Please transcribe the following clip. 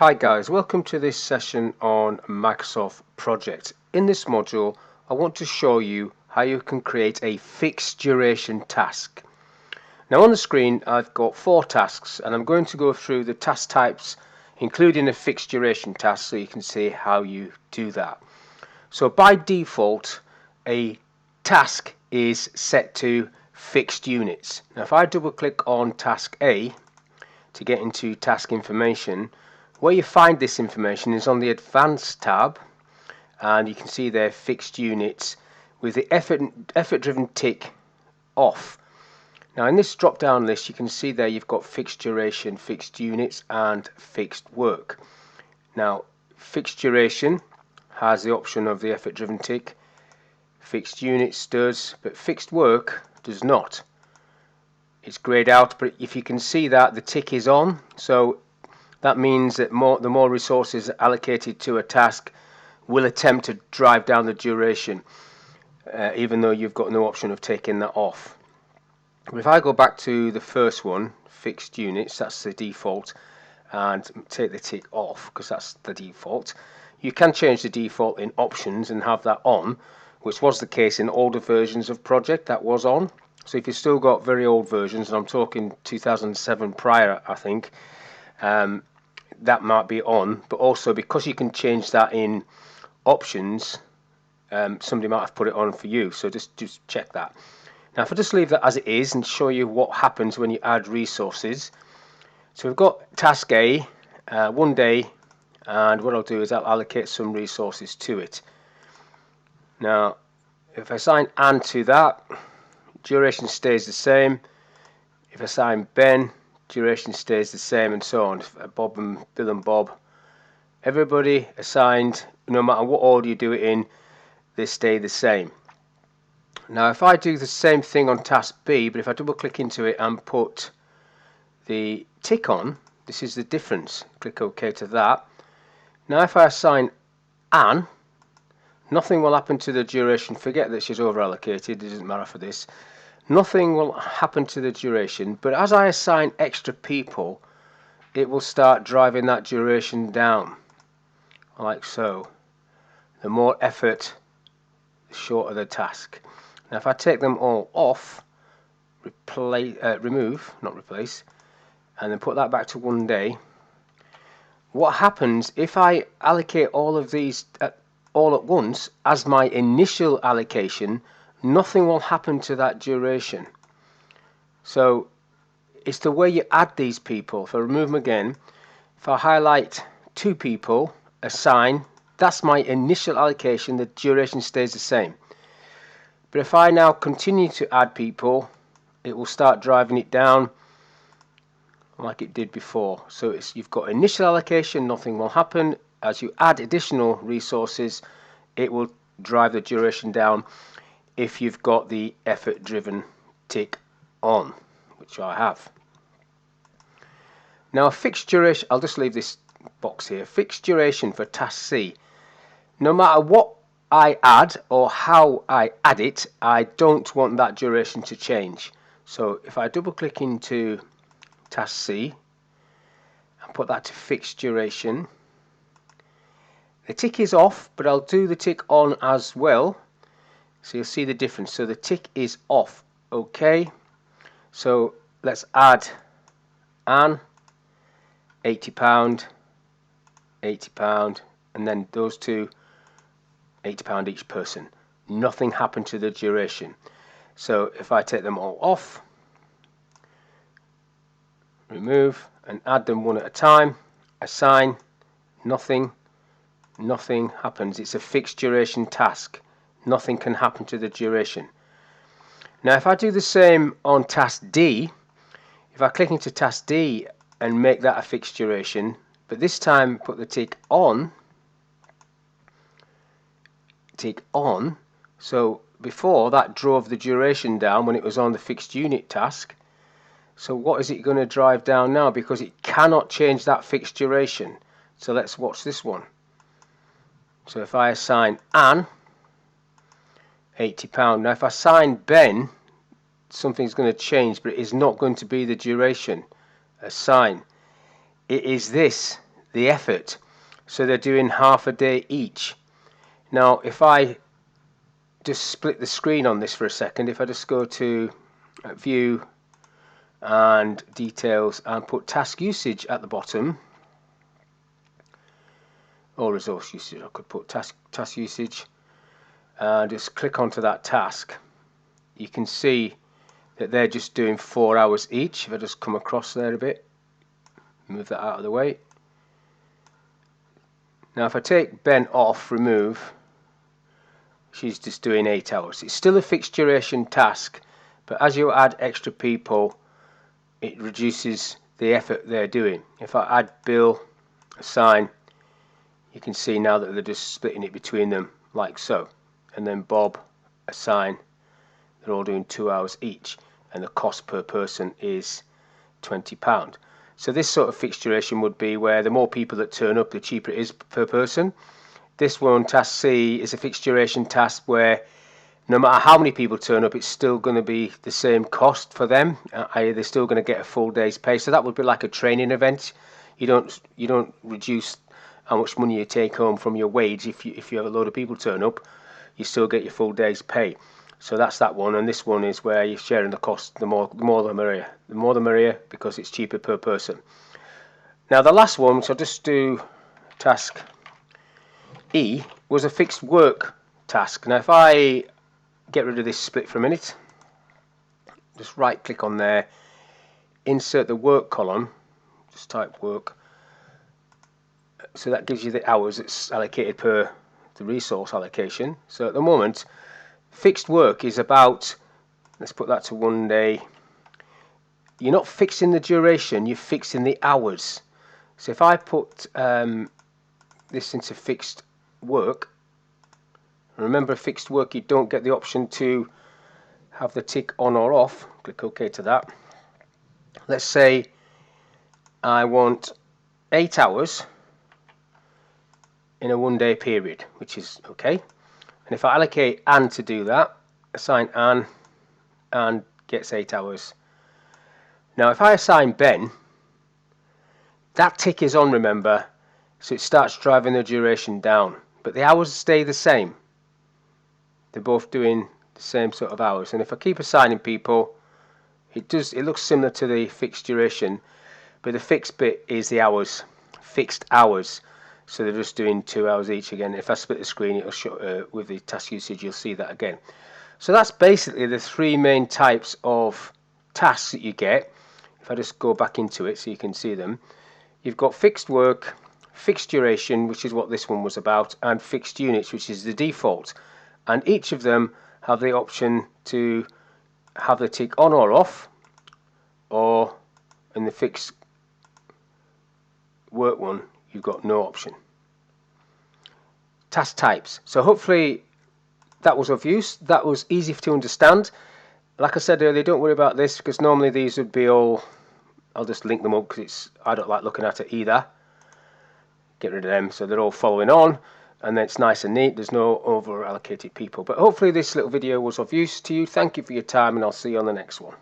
Hi guys, welcome to this session on Microsoft Project. In this module, I want to show you how you can create a fixed duration task. Now on the screen, I've got 4 tasks and I'm going to go through the task types, including a fixed duration task, so you can see how you do that. So by default, a task is set to fixed units. Now if I double click on task A to get into task information, where you find this information is on the Advanced tab, and you can see there fixed units with the effort driven tick off. Now in this drop down list you can see there you've got fixed duration, fixed units and fixed work. Now fixed duration has the option of the effort driven tick, fixed units does, but fixed work does not. It's grayed out, but if you can see that the tick is on, so that means that the more resources allocated to a task will attempt to drive down the duration, even though you've got no option of taking that off. But if I go back to the first one, fixed units, that's the default, and take the tick off because that's the default, you can change the default in options and have that on, which was the case in older versions of Project. That was on. So if you've still got very old versions, and I'm talking 2007 prior, I think, that might be on. But also because you can change that in options, somebody might have put it on for you, so just check that. Now if I just leave that as it is and show you what happens when you add resources. So we've got task A, 1 day, and what I'll do is I'll allocate some resources to it. Now if I assign Anne to that, duration stays the same. If I assign Ben, duration stays the same, and so on. Bob and Bill and Bob, everybody assigned, no matter what order you do it in, they stay the same. Now if I do the same thing on task B, but if I double click into it and put the tick on, this is the difference. Click OK to that. Now if I assign Anne, nothing will happen to the duration. Forget that she's over allocated, it doesn't matter for this. Nothing will happen to the duration, but as I assign extra people, it will start driving that duration down, like so. The more effort, the shorter the task. Now if I take them all off, remove, not replace, and then put that back to 1 day, what happens if I allocate all of these all at once as my initial allocation? Nothing will happen to that duration. So it's the way you add these people. If I remove them again, if I highlight 2 people, assign, that's my initial allocation, the duration stays the same. But if I now continue to add people, it will start driving it down like it did before. So you've got initial allocation, nothing will happen. As you add additional resources, it will drive the duration down if you've got the effort driven tick on, which I have. Now a fixed duration, I'll just leave this box here, fixed duration for task C. No matter what I add or how I add it, I don't want that duration to change. So if I double click into task C and put that to fixed duration, the tick is off, but I'll do the tick on as well. So you'll see the difference. So the tick is off. Okay. So let's add Anne, £80, £80, and then those two, £80 each person. Nothing happened to the duration. So if I take them all off, remove, and add them one at a time, assign, nothing happens. It's a fixed duration task. Nothing can happen to the duration. Now if I do the same on task D, if I click into task D and make that a fixed duration, but this time put the tick on, so before that drove the duration down when it was on the fixed unit task. So what is it going to drive down now? Because it cannot change that fixed duration. So let's watch this one. So if I assign Anne, £80. Now if I assign Ben, something's going to change, but it is not going to be the duration. Assign. It is this. the effort. So they're doing half a day each. Now if I just split the screen on this for a second, if I just go to view and details and put task usage at the bottom, or resource usage, I could put task usage, and just click onto that task, you can see that they're just doing 4 hours each. If I just come across there a bit, move that out of the way. Now if I take Ben off, remove, she's just doing 8 hours. It's still a fixed duration task, but as you add extra people, it reduces the effort they're doing. If I add Bill, assign, you can see now that they're just splitting it between them like so. And then Bob, assign, they're all doing 2 hours each, and the cost per person is £20. So this sort of fixed duration would be where the more people that turn up, the cheaper it is per person. This one, task C, is a fixed duration task where no matter how many people turn up, it's still going to be the same cost for them. They're still going to get a full day's pay. So that would be like a training event. You don't reduce how much money you take home from your wage if you have a load of people turn up. You still get your full day's pay. So that's that one, and this one is where you're sharing the cost. The more the merrier. The more the merrier, because it's cheaper per person. Now the last one, so I'll just do task E, was a fixed work task. Now if I get rid of this split for a minute, just right click on there, insert the work column, just type work, so that gives you the hours that's allocated per the resource allocation. So at the moment, fixed work is about, let's put that to 1 day. You're not fixing the duration, you're fixing the hours. So if I put this into fixed work, remember fixed work, you don't get the option to have the tick on or off. Click OK to that. Let's say I want 8 hours in a 1 day period, which is okay. And if I allocate Anne to do that, assign Anne, Anne gets 8 hours. Now if I assign Ben, that tick is on, remember, so it starts driving the duration down, but the hours stay the same. They're both doing the same sort of hours. And if I keep assigning people, it looks similar to the fixed duration, but the fixed bit is the hours, fixed hours. So they're just doing 2 hours each again. If I split the screen, it'll show with the task usage, you'll see that again. So that's basically the 3 main types of tasks that you get. If I just go back into it so you can see them, you've got fixed work, fixed duration, which is what this one was about, and fixed units, which is the default. And each of them have the option to have the tick on or off, or in the fixed work one, you've got no option. Task types. So hopefully that was of use. That was easy to understand. Like I said earlier, don't worry about this, because normally these would be all, I'll just link them up because I don't like looking at it either. Get rid of them, so they're all following on, and then it's nice and neat. There's no over allocated people. But hopefully this little video was of use to you. Thank you for your time, and I'll see you on the next one.